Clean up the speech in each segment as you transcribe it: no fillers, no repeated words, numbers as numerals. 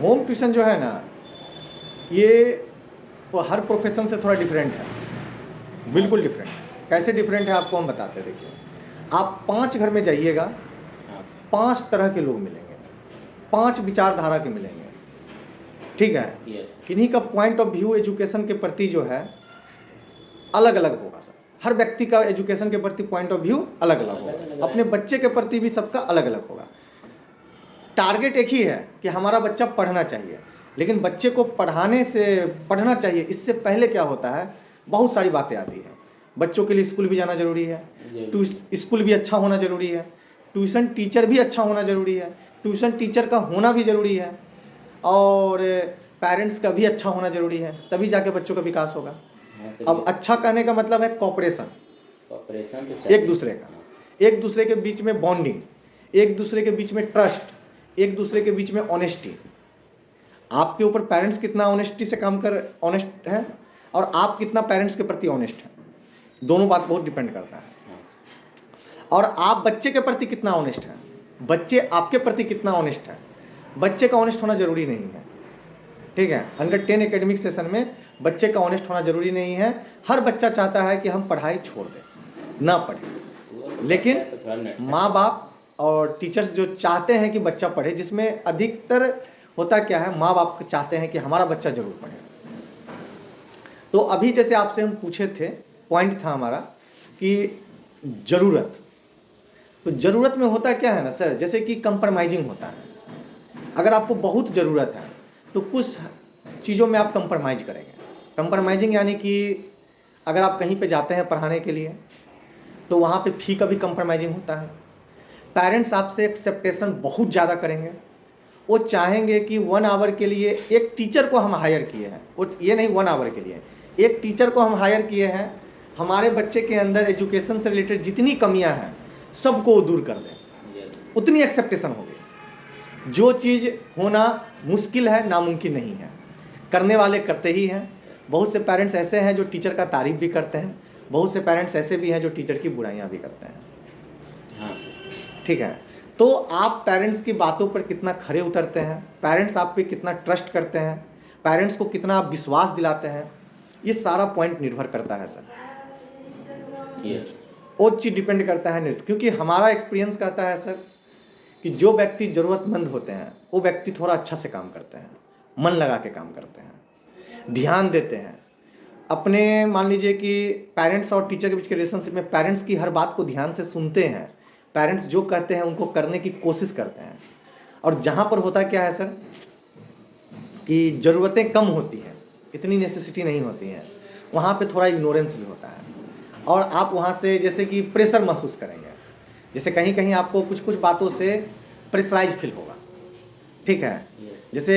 Home tuition जो है ना, ये हर प्रोफेशन से थोड़ा डिफरेंट है, बिल्कुल डिफरेंट। कैसे डिफरेंट है आपको हम बताते हैं। देखिए, आप 5 घर में जाइएगा, 5 तरह के लोग मिलेंगे, 5 विचारधारा के मिलेंगे, ठीक है। किन्हीं का पॉइंट ऑफ व्यू एजुकेशन के प्रति जो है अलग अलग होगा सर। हर व्यक्ति का एजुकेशन के प्रति पॉइंट ऑफ व्यू अलग अलग होगा, अपने बच्चे के प्रति भी सबका अलग अलग होगा। टारगेट एक ही है कि हमारा बच्चा पढ़ना चाहिए, लेकिन बच्चे को पढ़ना चाहिए इससे पहले क्या होता है, बहुत सारी बातें आती हैं। बच्चों के लिए स्कूल भी जाना जरूरी है, स्कूल भी अच्छा होना जरूरी है, ट्यूशन टीचर भी अच्छा होना जरूरी है, ट्यूशन टीचर का होना भी जरूरी है, और पेरेंट्स का भी अच्छा होना जरूरी है, तभी जाके बच्चों का विकास होगा। अब अच्छा कहने का मतलब है कॉपरेशन तो एक दूसरे के बीच में बॉन्डिंग, एक दूसरे के बीच में ट्रस्ट, एक दूसरे के बीच में ऑनेस्टी। आपके ऊपर पेरेंट्स कितना ऑनेस्ट है और आप कितना पेरेंट्स के प्रति ऑनेस्ट है, दोनों बात बहुत डिपेंड करता है। और आप बच्चे के प्रति कितना ऑनेस्ट है, बच्चे आपके प्रति कितना ऑनेस्ट है। बच्चे का ऑनेस्ट होना जरूरी नहीं है, ठीक है। 110 एकेडमिक सेशन में बच्चे का ऑनेस्ट होना जरूरी नहीं है। हर बच्चा चाहता है कि हम पढ़ाई छोड़ दें, ना पढ़ें, लेकिन माँ बाप और टीचर्स जो चाहते हैं कि बच्चा पढ़े, जिसमें अधिकतर होता क्या है, माँ बाप चाहते हैं कि हमारा बच्चा जरूर पढ़े। तो अभी जैसे आपसे हम पूछे थे, पॉइंट था हमारा कि ज़रूरत, तो ज़रूरत में होता क्या है ना सर, जैसे कि कंप्रोमाइजिंग होता है। अगर आपको बहुत ज़रूरत है तो कुछ चीज़ों में आप कंप्रोमाइज़ करेंगे। कंप्रोमाइजिंग यानी कि अगर आप कहीं पे जाते हैं पढ़ाने के लिए तो वहाँ पे फ़ी का भी कंप्रोमाइजिंग होता है। पेरेंट्स आपसे एक्सेप्टेशन बहुत ज़्यादा करेंगे, वो चाहेंगे कि 1 आवर के लिए एक टीचर को हम हायर किए हैं, वो ये नहीं 1 आवर के लिए एक टीचर को हम हायर किए हैं, हमारे बच्चे के अंदर एजुकेशन से रिलेटेड जितनी कमियां हैं सबको दूर कर दें, उतनी एक्सेप्टेशन होगी। जो चीज़ होना मुश्किल है नामुमकिन नहीं है, करने वाले करते ही हैं। बहुत से पेरेंट्स ऐसे हैं जो टीचर का तारीफ भी करते हैं, बहुत से पेरेंट्स ऐसे भी हैं जो टीचर की बुराइयां भी करते हैं, ठीक है। तो आप पेरेंट्स की बातों पर कितना खरे उतरते हैं, पेरेंट्स आप पे कितना ट्रस्ट करते हैं, पेरेंट्स को कितना आप विश्वास दिलाते हैं, ये सारा पॉइंट निर्भर करता है सर। वो चीज़ डिपेंड करता है नृत्य, क्योंकि हमारा एक्सपीरियंस कहता है सर कि जो व्यक्ति ज़रूरतमंद होते हैं वो व्यक्ति थोड़ा अच्छा से काम करते हैं, मन लगा के काम करते हैं, ध्यान देते हैं अपने। मान लीजिए कि पेरेंट्स और टीचर के बीच के रिलेशनशिप में पेरेंट्स की हर बात को ध्यान से सुनते हैं, पेरेंट्स जो कहते हैं उनको करने की कोशिश करते हैं। और जहाँ पर होता क्या है सर कि ज़रूरतें कम होती हैं, इतनी नेसेसिटी नहीं होती हैं, वहाँ पे थोड़ा इग्नोरेंस भी होता है, और आप वहाँ से जैसे कि प्रेशर महसूस करेंगे। जैसे कहीं कहीं आपको कुछ कुछ बातों से प्रेशराइज फील होगा, ठीक है। जैसे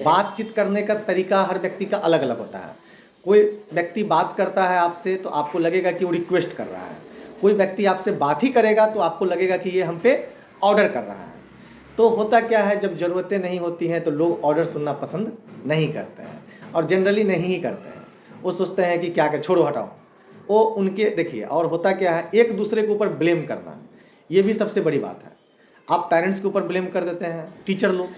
बातचीत करने का तरीका हर व्यक्ति का अलग अलग होता है। कोई व्यक्ति बात करता है आपसे तो आपको लगेगा कि वो रिक्वेस्ट कर रहा है, कोई व्यक्ति आपसे बात ही करेगा तो आपको लगेगा कि ये हम पे ऑर्डर कर रहा है। तो होता क्या है, जब ज़रूरतें नहीं होती हैं तो लोग ऑर्डर सुनना पसंद नहीं करते हैं, और जनरली नहीं ही करते हैं। वो सोचते हैं कि क्या क्या छोड़ो हटाओ, वो उनके देखिए। और होता क्या है, एक दूसरे के ऊपर ब्लेम करना, ये भी सबसे बड़ी बात है। आप पेरेंट्स के ऊपर ब्लेम कर देते हैं टीचर लोग,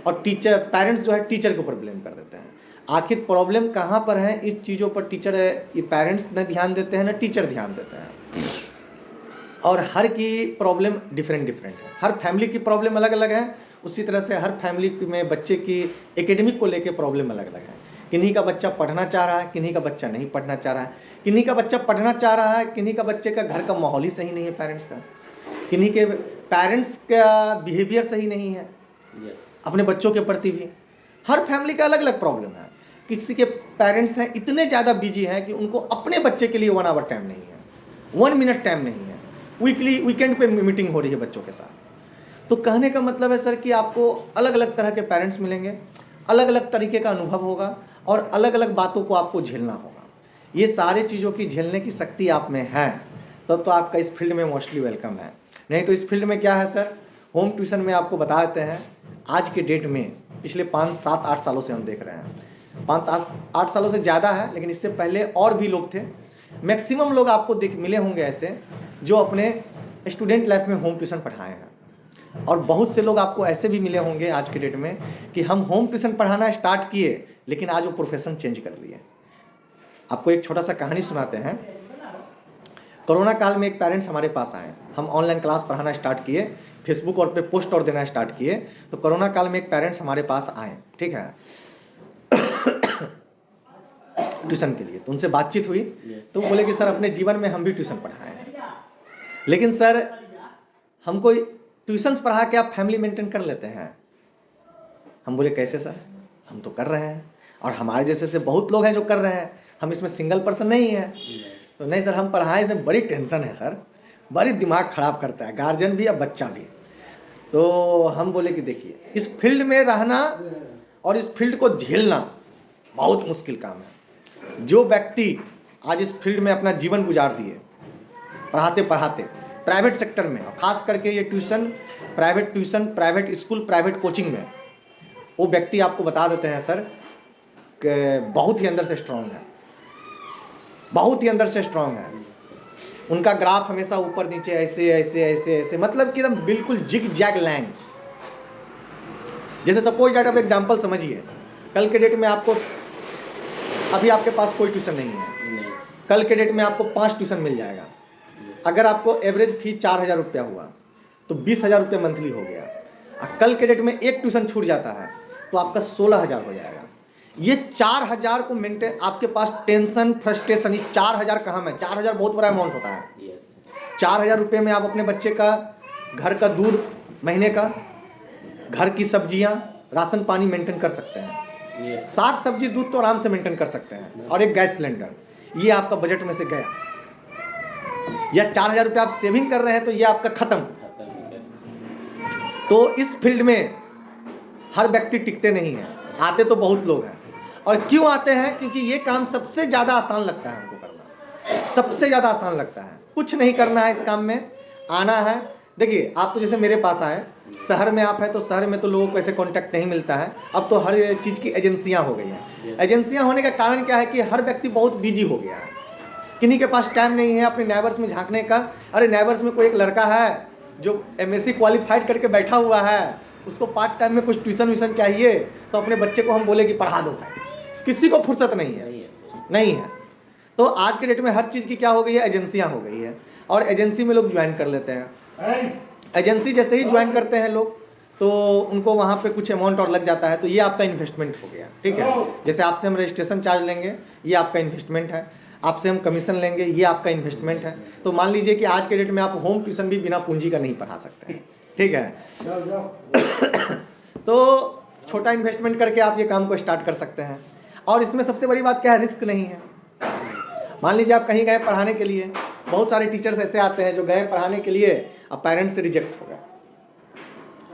और पेरेंट्स जो है टीचर के ऊपर ब्लेम कर देते हैं। आखिर प्रॉब्लम कहाँ पर है, इस चीज़ों पर ये पेरेंट्स न ध्यान देते हैं न टीचर ध्यान देते हैं। और हर की प्रॉब्लम डिफरेंट है, हर फैमिली की प्रॉब्लम अलग अलग है। उसी तरह से हर फैमिली में बच्चे की एकेडमिक को लेके प्रॉब्लम अलग अलग है। किन्हीं का बच्चा पढ़ना चाह रहा है, किन्हीं का बच्चा नहीं पढ़ना चाह रहा है, किन्हीं का बच्चा पढ़ना चाह रहा है, किन्हीं का बच्चे का घर का माहौल ही सही नहीं है पेरेंट्स का, किन्हीं के पेरेंट्स का बिहेवियर सही नहीं है अपने बच्चों के प्रति भी। हर फैमिली का अलग अलग प्रॉब्लम है। किसी के पेरेंट्स हैं इतने ज़्यादा बिजी हैं कि उनको अपने बच्चे के लिए 1 आवर टाइम नहीं है, 1 मिनट टाइम नहीं है, वीकेंड पे मीटिंग हो रही है बच्चों के साथ। तो कहने का मतलब है सर कि आपको अलग अलग तरह के पेरेंट्स मिलेंगे, अलग अलग तरीके का अनुभव होगा, और अलग अलग बातों को आपको झेलना होगा। ये सारे चीज़ों की झेलने की शक्ति आप में है, तब तो आपका इस फील्ड में मोस्टली वेलकम है। नहीं तो इस फील्ड में क्या है सर, होम ट्यूशन में आपको बता देते हैं आज के डेट में, पिछले 5, 7, 8 सालों से हम देख रहे हैं, 5, 7, 8 सालों से ज़्यादा है, लेकिन इससे पहले और भी लोग थे। मैक्सिमम लोग आपको मिले होंगे ऐसे जो अपने स्टूडेंट लाइफ में होम ट्यूशन पढ़ाए हैं। और बहुत से लोग आपको ऐसे भी मिले होंगे आज के डेट में कि हम होम ट्यूशन पढ़ाना स्टार्ट किए लेकिन आज वो प्रोफेशन चेंज कर लिए। आपको एक छोटा सा कहानी सुनाते हैं। कोरोना काल में एक पेरेंट्स हमारे पास आए, हम ऑनलाइन क्लास पढ़ाना स्टार्ट किए, फेसबुक और पे पोस्ट और देना स्टार्ट किए। तो कोरोना काल में एक पेरेंट्स हमारे पास आए, ठीक है, ट्यूशन के लिए। तो उनसे बातचीत हुई तो बोले कि सर अपने जीवन में हम भी ट्यूशन पढ़ाए हैं, लेकिन सर हमको ट्यूशन्स पढ़ा के आप फैमिली मेंटेन कर लेते हैं। हम बोले कैसे सर? हम तो कर रहे हैं और हमारे जैसे से बहुत लोग हैं जो कर रहे हैं, हम इसमें सिंगल पर्सन नहीं है। तो नहीं सर, हम पढ़ाए से बड़ी टेंशन है सर, बड़ी दिमाग ख़राब करता है गार्जियन भी और बच्चा भी। तो हम बोले कि देखिए, इस फील्ड में रहना और इस फील्ड को झेलना बहुत मुश्किल काम है। जो व्यक्ति आज इस फील्ड में अपना जीवन गुजार दिए पढ़ाते पढ़ाते प्राइवेट सेक्टर में, और ख़ास करके ये tuition, private school, private coaching में, वो व्यक्ति आपको बता देते हैं सर कि बहुत ही अंदर से स्ट्रांग है, बहुत ही अंदर से स्ट्रांग है। उनका ग्राफ हमेशा ऊपर नीचे ऐसे ऐसे ऐसे ऐसे, मतलब कि एकदम बिल्कुल जिग जैग लाइन। जैसे सपोज दैट आप एग्जांपल समझिए, कल के डेट में आपको, अभी आपके पास कोई ट्यूशन नहीं है, कल के डेट में आपको 5 ट्यूशन मिल जाएगा। अगर आपको एवरेज फी 4000 रुपया हुआ तो 20,000 रुपये मंथली हो गया। और कल के डेट में एक ट्यूशन छूट जाता है तो आपका 16,000 हो जाएगा। ये 4000 को मेंटेन, आपके पास टेंशन, फ्रस्ट्रेशन, ये 4000 कहाँ में? 4000 बहुत बड़ा अमाउंट होता है। 4000 रुपये में आप अपने बच्चे का घर का दूध, महीने का घर की सब्जियां, राशन पानी मेंटेन कर सकते हैं। साग सब्जी दूध तो आराम से मेंटेन कर सकते हैं, और एक गैस सिलेंडर, ये आपका बजट में से गया। या 4000 रुपये आप सेविंग कर रहे हैं तो ये आपका खत्म। तो इस फील्ड में हर व्यक्ति टिकते नहीं है, आते तो बहुत लोग हैं। और क्यों आते हैं? क्योंकि ये काम सबसे ज़्यादा आसान लगता है हमको करना, सबसे ज़्यादा आसान लगता है। कुछ नहीं करना है इस काम में, आना है। देखिए, आप तो जैसे मेरे पास आए, शहर में आप हैं तो शहर में तो लोगों को ऐसे कांटेक्ट नहीं मिलता है। अब तो हर चीज़ की एजेंसियां हो गई हैं। एजेंसियां होने का कारण क्या है कि हर व्यक्ति बहुत बिजी हो गया है, किन्हीं के पास टाइम नहीं है अपने नेबर्स में झांकने का। अरे नेबर्स में कोई एक लड़का है जो MSc क्वालिफाइड करके बैठा हुआ है, उसको पार्ट टाइम में कुछ ट्यूशन व्यूशन चाहिए, तो अपने बच्चे को हम बोले कि पढ़ा दो भाई। किसी को फुर्सत नहीं है, नहीं है। तो आज के डेट में हर चीज़ की क्या हो गई है? एजेंसियां हो गई है, और एजेंसी में लोग ज्वाइन कर लेते हैं। एजेंसी जैसे ही ज्वाइन करते हैं लोग, तो उनको वहाँ पे कुछ अमाउंट और लग जाता है, तो ये आपका इन्वेस्टमेंट हो गया, ठीक है। जैसे आपसे हम रजिस्ट्रेशन चार्ज लेंगे, ये आपका इन्वेस्टमेंट है। आपसे हम कमीशन लेंगे, ये आपका इन्वेस्टमेंट है। तो मान लीजिए कि आज के डेट में आप होम ट्यूशन भी बिना पूंजी का नहीं पढ़ा सकते हैं, ठीक है। तो छोटा इन्वेस्टमेंट करके आप ये काम को स्टार्ट कर सकते हैं। और इसमें सबसे बड़ी बात क्या है? रिस्क नहीं है। मान लीजिए आप कहीं गए पढ़ाने के लिए, बहुत सारे टीचर्स ऐसे आते हैं जो गए पढ़ाने के लिए, अब पेरेंट्स से रिजेक्ट हो गए,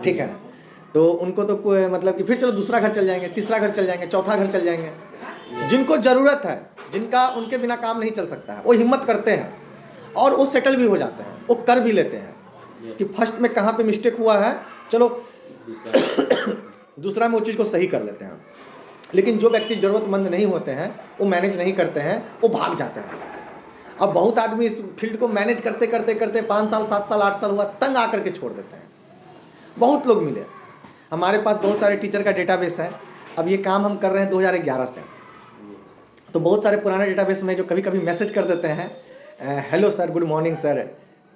ठीक है। तो उनको तो कोई मतलब कि फिर चलो दूसरा घर चल जाएंगे, तीसरा घर चल जाएंगे, चौथा घर चल जाएंगे। जिनको ज़रूरत है, जिनका उनके बिना काम नहीं चल सकता है, वो हिम्मत करते हैं और वो सेटल भी हो जाते हैं, वो कर भी लेते हैं कि फर्स्ट में कहाँ पे मिस्टेक हुआ है, चलो दूसरा में वो चीज़ को सही कर लेते हैं। लेकिन जो व्यक्ति ज़रूरतमंद नहीं होते हैं, वो मैनेज नहीं करते हैं, वो भाग जाते हैं। अब बहुत आदमी इस फील्ड को मैनेज करते करते करते 5 साल 7 साल 8 साल हुआ, तंग आकर के छोड़ देते हैं। बहुत लोग मिले, हमारे पास बहुत सारे टीचर का डेटाबेस है। अब ये काम हम कर रहे हैं 2011 से, तो बहुत सारे पुराने डेटाबेस में जो कभी कभी मैसेज कर देते हैं, hello sir, good morning sir,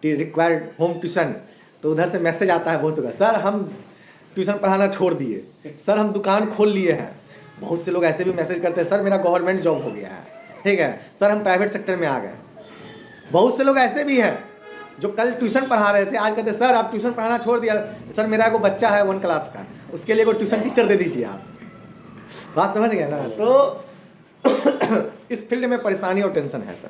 required home tuition, तो उधर से मैसेज आता है बहुत होगा, सर हम ट्यूशन पढ़ाना छोड़ दिए, सर हम दुकान खोल लिए हैं। बहुत से लोग ऐसे भी मैसेज करते हैं, सर मेरा गवर्नमेंट जॉब हो गया है, ठीक है, सर हम प्राइवेट सेक्टर में आ गए। बहुत से लोग ऐसे भी हैं जो कल ट्यूशन पढ़ा रहे थे, आज कहते सर आप ट्यूशन पढ़ाना छोड़ दिया, सर मेरा को बच्चा है 1 क्लास का, उसके लिए कोई ट्यूशन टीचर दे दीजिए आप। बात समझ गए ना? तो इस फील्ड में परेशानी और टेंशन है सर।